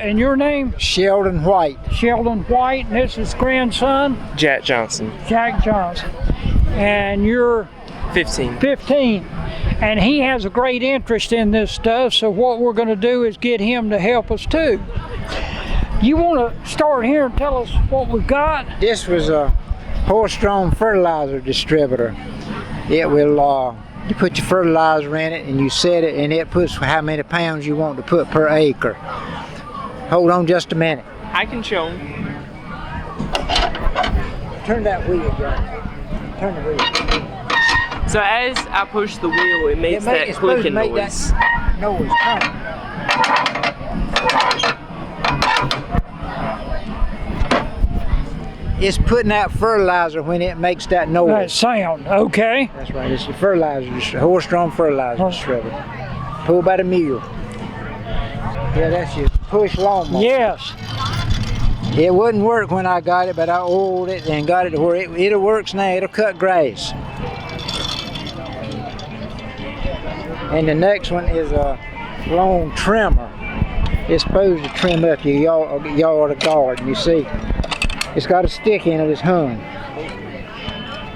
And your name? Sheldon White. Sheldon White, and this is grandson? Jack Johnson. Jack Johnson. And you're? 15. 15. And he has a great interest in this stuff, so what we're going to do is get him to help us too. You want to start here and tell us what we've got? This was a horse-drawn fertilizer distributor. It will, you put your fertilizer in it and you set it, and it puts how many pounds you want to put per acre. Hold on just a minute. I can show him. Turn that wheel, John. Turn the wheel. So as I push the wheel, it makes that clicking noise. Noise. It's putting out fertilizer when it makes that noise. That sound, okay. That's right, it's the fertilizer, it's a horse-drawn fertilizer distributor. Pulled by the mule. Yeah, that's your push lawnmower. Yes. It wouldn't work when I got it, but I oiled it and got it to where it works now. It'll cut grass. And the next one is a lawn trimmer. It's supposed to trim up your yard or garden, you see. It's got a stick in it that's hung.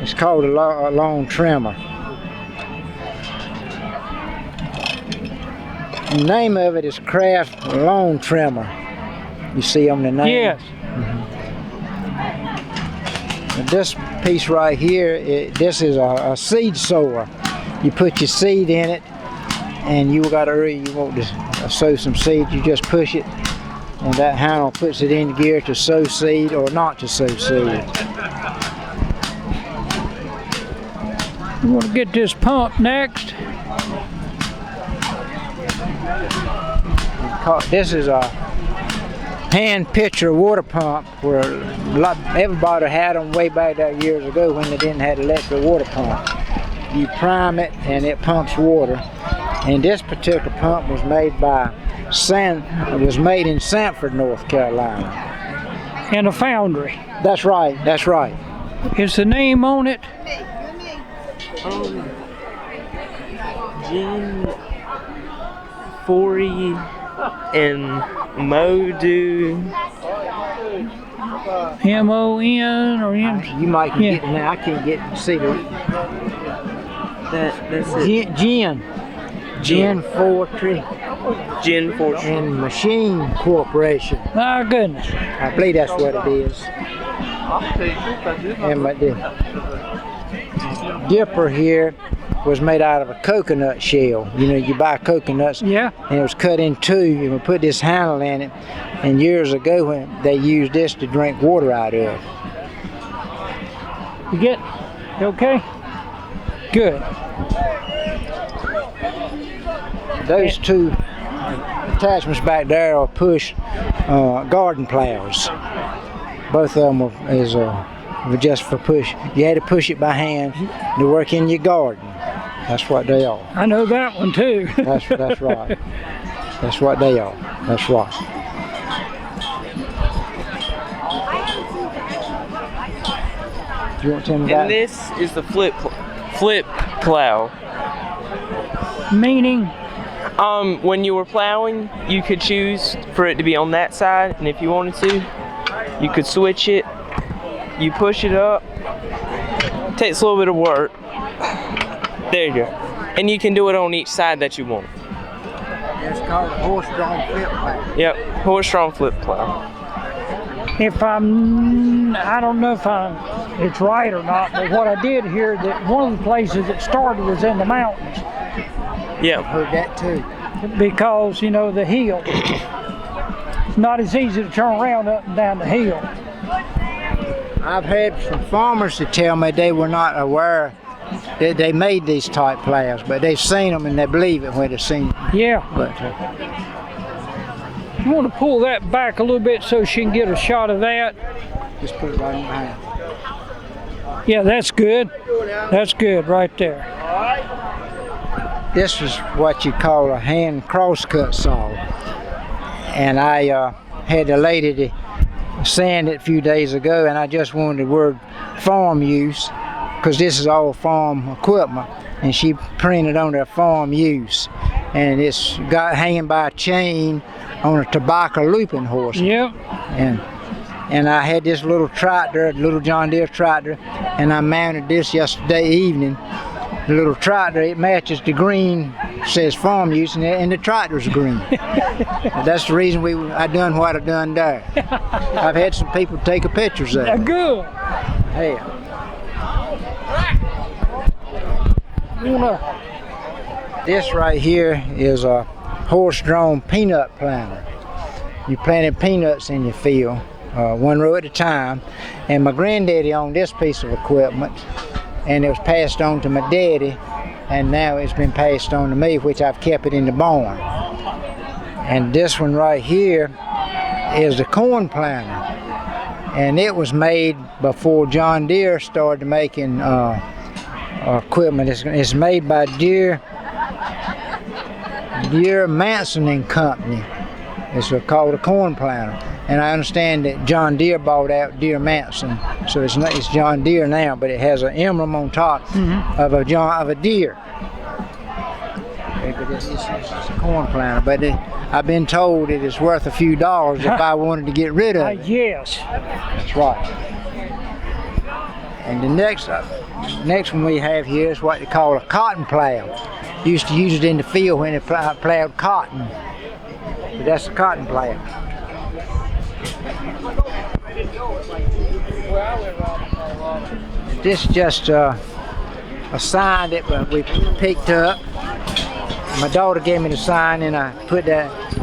It's called a lawn trimmer. The name of it is Craft Lawn Trimmer. You see on the name? Yes. And this piece right here, this is a seed sower. You put your seed in it, and you want to sow some seed. You just push it, and that handle puts it in gear to sow seed or not to sow seed. We want to get this pump next. This is a hand pitcher water pump where everybody had them way back there years ago when they didn't have electric water pump. You prime it and it pumps water. And this particular pump was made in Sanford, North Carolina. In a foundry. That's right, that's right. Is the name on it? Gene Forey and Modu. M-O-N or M? You might get it now. I can't get to see That's it. Gen Fortry and Machine Corporation. My goodness. I believe that's what it is. And the dipper here was made out of a coconut shell. You know, you buy coconuts, Yeah. and it was cut in two. You would put this handle in it, and years ago when they used this to drink water out of. You okay? Good. Those two attachments back there are push garden plows. Both of them were just for push. You had to push it by hand to work in your garden. That's what they are. I know that one too. That's right. That's what they are. That's right. Do you want to tell me about And this is the flip plow. Meaning? When you were plowing, you could choose for it to be on that side, and if you wanted to, you could switch it. You push it up. Takes a little bit of work. There you go. And you can do it on each side that you want. It's called a horse-drawn flip plow. Yep, horse-drawn flip plow. I don't know if it's right or not, but what I did hear that one of the places it started was in the mountains. Yeah. Heard that too. Because, you know, the hill. It's not as easy to turn around up and down the hill. I've had some farmers to tell me they were not aware that they made these type plows, but they've seen them and they believe it when they've seen them. Yeah. But you want to pull that back a little bit so she can get a shot of that. just put it right in my hand. Yeah, that's good. That's good right there. This is what you call a hand crosscut saw, and I had a lady to sand it a few days ago, and I just wanted the word farm use because this is all farm equipment, and she printed on their farm use, and it's got hanging by a chain on a tobacco looping horse. Yep. And I had this little tractor, little John Deere tractor, and I mounted this yesterday evening. The little tractor, it matches the green, says farm use, and the tractor's green. That's the reason I done what I done there. I've had some people take pictures of it. Good. Hey. This right here is a horse-drawn peanut planter. You planted peanuts in your field, one row at a time. And my granddaddy owned this piece of equipment, and it was passed on to my daddy, and now it's been passed on to me, which I've kept it in the barn. And this one right here is the corn planter, and it was made before John Deere started making equipment. It's made by Deere Manson and Company. It's called a corn planter. And I understand that John Deere bought out Deere Manson, so it's John Deere now, but it has an emblem on top of a deer. Okay, but it's a corn planter. But I've been told it is worth a few dollars if I wanted to get rid of it. Yes. That's right. And the next one we have here is what they call a cotton plow. Used to use it in the field when they plowed cotton. But that's a cotton plow. This is just a sign that we picked up. My daughter gave me the sign, and I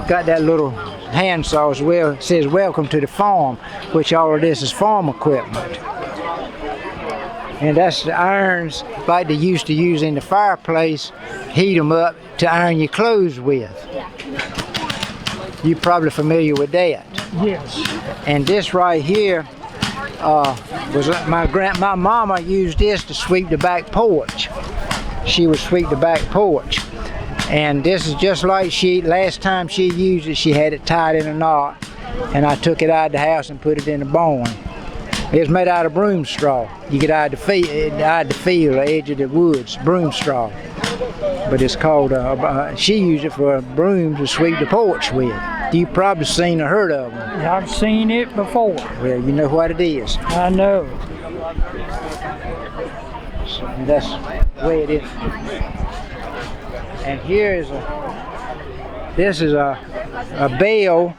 got that little handsaw as well. It says "Welcome to the farm," which all of this is farm equipment. And that's the irons like they used to use in the fireplace, heat them up to iron your clothes with. You're probably familiar with that. Yes. And this right here was my mama used this to sweep the back porch. She would sweep the back porch. And this is just like last time she used it, she had it tied in a knot, and I took it out of the house and put it in the barn. It was made out of broom straw. You get out of the field, the edge of the woods, broom straw. But it's called, she used it for a broom to sweep the porch with. You've probably seen or heard of them. I've seen it before. Well, you know what it is. I know. So that's the way it is. And here is this is a bell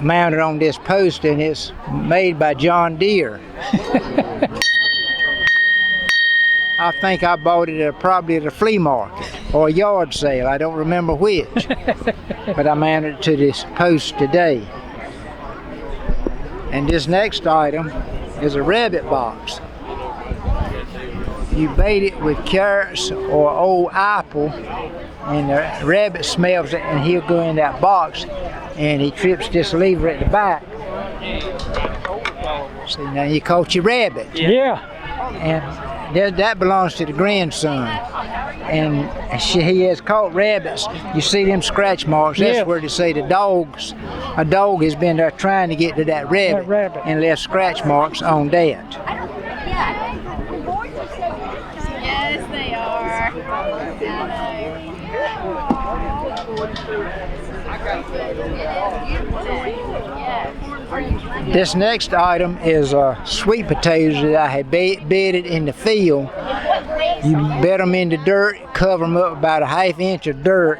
mounted on this post, and it's made by John Deere. I think I bought it probably at a flea market or a yard sale. I don't remember which. But I mounted it to this post today. And this next item is a rabbit box. You bait it with carrots or old apple, and the rabbit smells it, and he'll go in that box, and he trips this lever at the back. See, now you caught your rabbit. Yeah. And that belongs to the grandson. And he has caught rabbits. You see them scratch marks. That's where they say a dog has been there trying to get to that rabbit. And left scratch marks on that. Yes, they are. This next item is sweet potatoes that I had bedded in the field. You bed them in the dirt, cover them up about a ½ inch of dirt,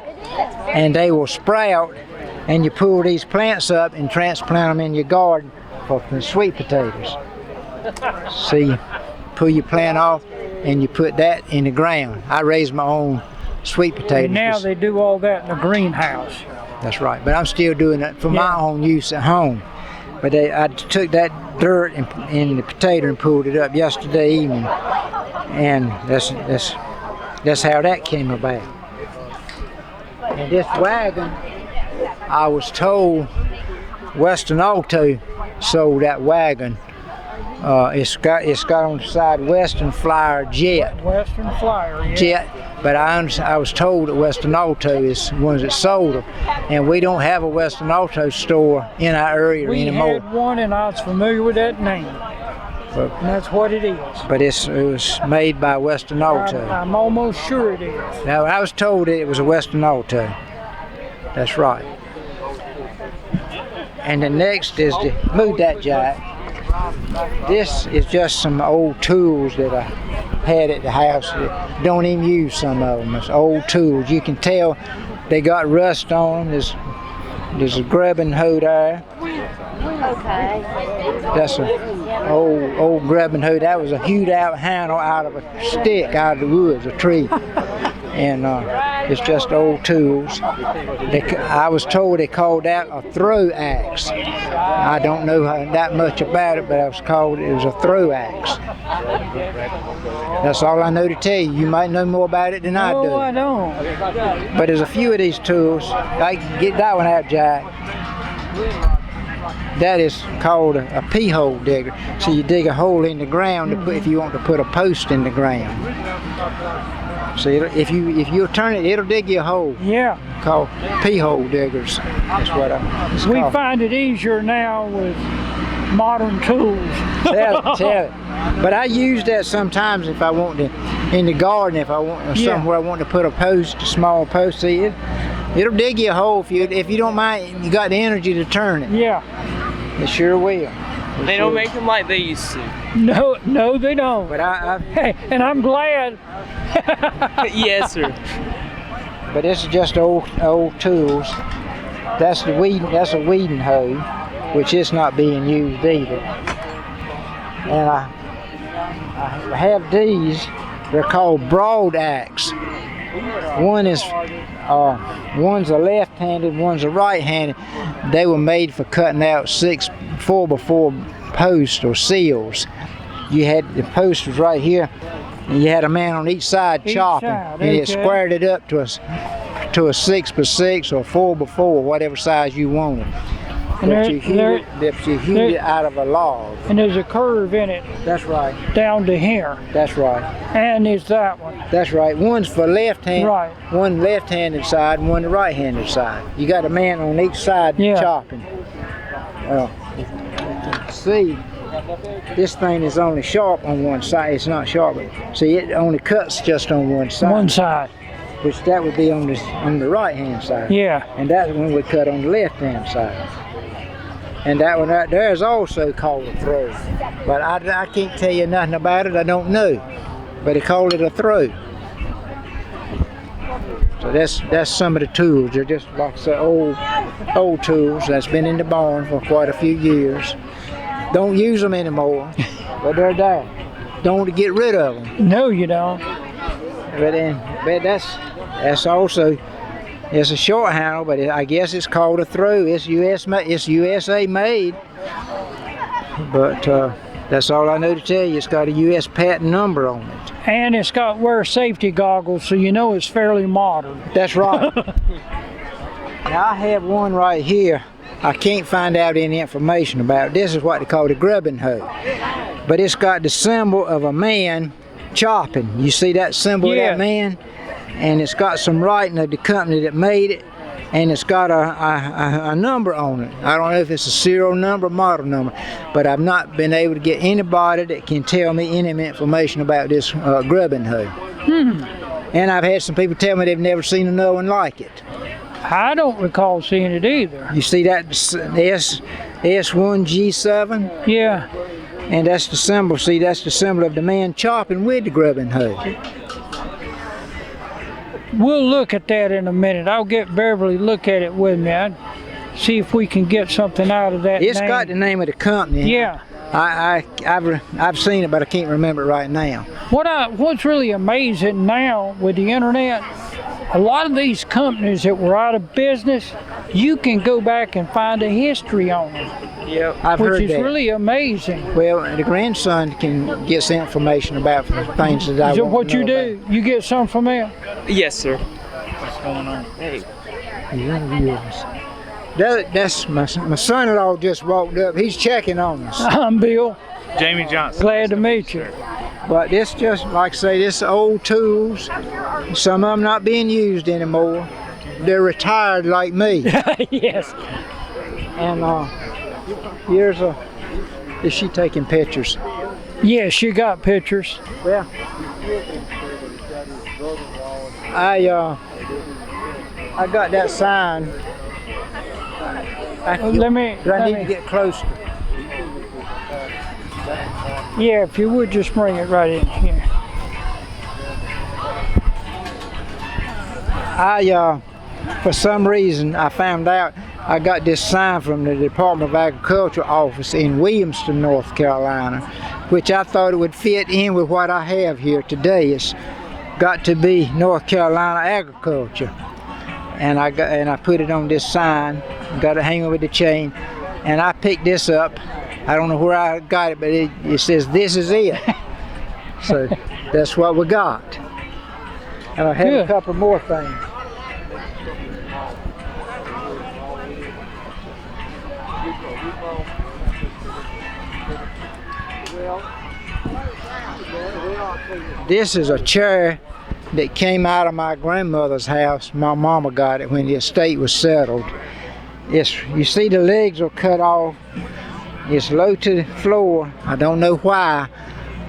and they will sprout. And you pull these plants up and transplant them in your garden for the sweet potatoes. So you pull your plant off and you put that in the ground. I raise my own sweet potatoes. And now they do all that in the greenhouse. That's right, but I'm still doing it for my own use at home. But I took that dirt in the potato and pulled it up yesterday evening, and that's how that came about. And this wagon, I was told Western Auto sold that wagon. It's got on the side Western Flyer Jet. Western Flyer, yeah. Jet. But I was told that Western Auto is the ones that sold them, and we don't have a Western Auto store in our area anymore. We had one, and I was familiar with that name. And that's what it is. But it was made by Western Auto. I'm almost sure it is. Now, I was told that it was a Western Auto. That's right. And the next is to move that jack. This is just some old tools that I had at the house. Don't even use some of them. It's old tools. You can tell they got rust on them. There's a grubbing hoe there. Okay. That's a old grubbing hoe. That was a hewed out handle out of a stick out of the woods, a tree. And it's just old tools. I was told they called that a throw axe. I don't know that much about it, but it was a throw axe. That's all I know to tell you. You might know more about it than I do. No, I don't. But there's a few of these tools. I can get that one out, Jack. That is called a pea hole digger. So you dig a hole in the ground to put, if you want to put a post in the ground. So if you turn it, it'll dig you a hole. Yeah. Called pea hole diggers. That's what it's We called. find it easier now with modern tools. Tell it. But I use that sometimes if I want to, in the garden, if I want somewhere I want to put a post, a small post. See it. It'll dig you a hole if you don't mind. You got the energy to turn it. Yeah. It sure will. They don't make them like they used to. No, they don't. But I Hey, and I'm glad. Yes, sir. but this is just old tools. That's a weeding hoe, which is not being used either. And I have these. They're called broad axe. One's a left-handed, one's a right-handed. They were made for cutting out 4x4 posts or seals. You had the post was right here, and you had a man on each side chopping, side, and it okay. squared it up to a 6x6 or 4x4, whatever size you wanted. And But you hewed it out of a log. And there's a curve in it That's right. down to here. That's right. And is that one. That's right. One's for left hand, Right. one left-handed side, and one the right-handed side. You got a man on each side Yeah. chopping. Well, see, this thing is only sharp on one side. It's not sharp. See, it only cuts just on one side. One side. Which that would be on the right-hand side. Yeah. And that one would cut on the left-hand side. And that one right there is also called a throw. But I can't tell you nothing about it. I don't know. But they call it a throw. So that's some of the tools. They're just like I say, old tools that's been in the barn for quite a few years. Don't use them anymore, but they're there. Don't want to get rid of them. No, you don't. But that's also. It's a short handle, but I guess it's called a throw. It's USA made. But that's all I know to tell you. It's got a U.S. patent number on it. And it's got wear safety goggles, so you know it's fairly modern. That's right. Now I have one right here. I can't find out any information about it. This is what they call the grubbing hoe. But it's got the symbol of a man chopping. You see that symbol of that man? And it's got some writing of the company that made it, and it's got a number on it. I don't know if it's a serial number, model number, but I've not been able to get anybody that can tell me any information about this grubbing hoe. And I've had some people tell me they've never seen another one like it. I don't recall seeing it either. You see that S1G7? Yeah. And that's the symbol. See, that's the symbol of the man chopping with the grubbing hoe. We'll look at that in a minute. I'll get Beverly to look at it with me. I'd see if we can get something out of that It's name. got the name of the company. Yeah. I've seen it, but I can't remember it right now. What's really amazing now with the internet, a lot of these companies that were out of business, you can go back and find a history on them, Yep. I've heard which is that. really amazing. Well, the grandson can get some information about things that I Is it won't what you know do? You get some from them? Yes, sir. What's going on? Hey. That's my son-in-law just walked up. He's checking on us. I'm Bill. Jamie Johnson. Glad to meet you. But this just, like I say, this old tools. Some of them not being used anymore. They're retired like me. Yes. And is she taking pictures? Yes, you got pictures. Well, I got that sign Let me. Do I need to get closer? Yeah, if you would just bring it right in here. For some reason, I found out I got this sign from the Department of Agriculture office in Williamston, North Carolina, which I thought it would fit in with what I have here today. It's got to be North Carolina Agriculture, and I put it on this sign. Got it hanging with the chain, and I picked this up. I don't know where I got it, but it says this is it. So that's what we got. And I have Good. a couple more things. This is a chair that came out of my grandmother's house. My mama got it when the estate was settled. You see the legs are cut off. It's low to the floor. I don't know why,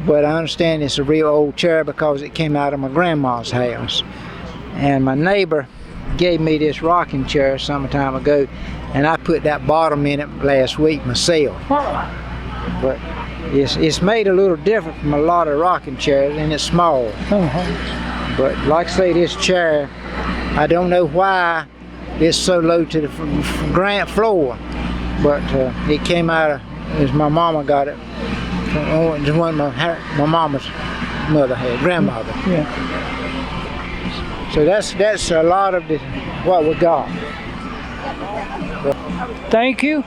but I understand it's a real old chair because it came out of my grandma's house. And my neighbor gave me this rocking chair some time ago, and I put that bottom in it last week myself. But it's made a little different from a lot of rocking chairs, and it's small. But like I say, this chair, I don't know why it's so low to the ground floor, but it came out of, as my mama got it, from one my mama's mother had, grandmother. Yeah. So that's a lot of what we got. Thank you.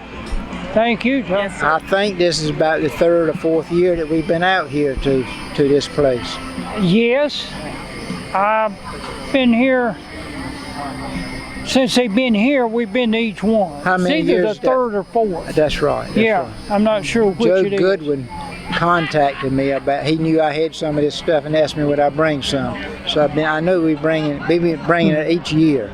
Thank you, John. Yes, sir. I think this is about the third or fourth year that we've been out here to this place. Yes, I've been here. Since they've been here, we've been to each one. How many it's either years the third or fourth. That's right. That's Yeah, right. I'm not sure which Joe it is. Goodwin contacted me about. He knew I had some of this stuff and asked me would I bring some. So I know we've been bringing it each year.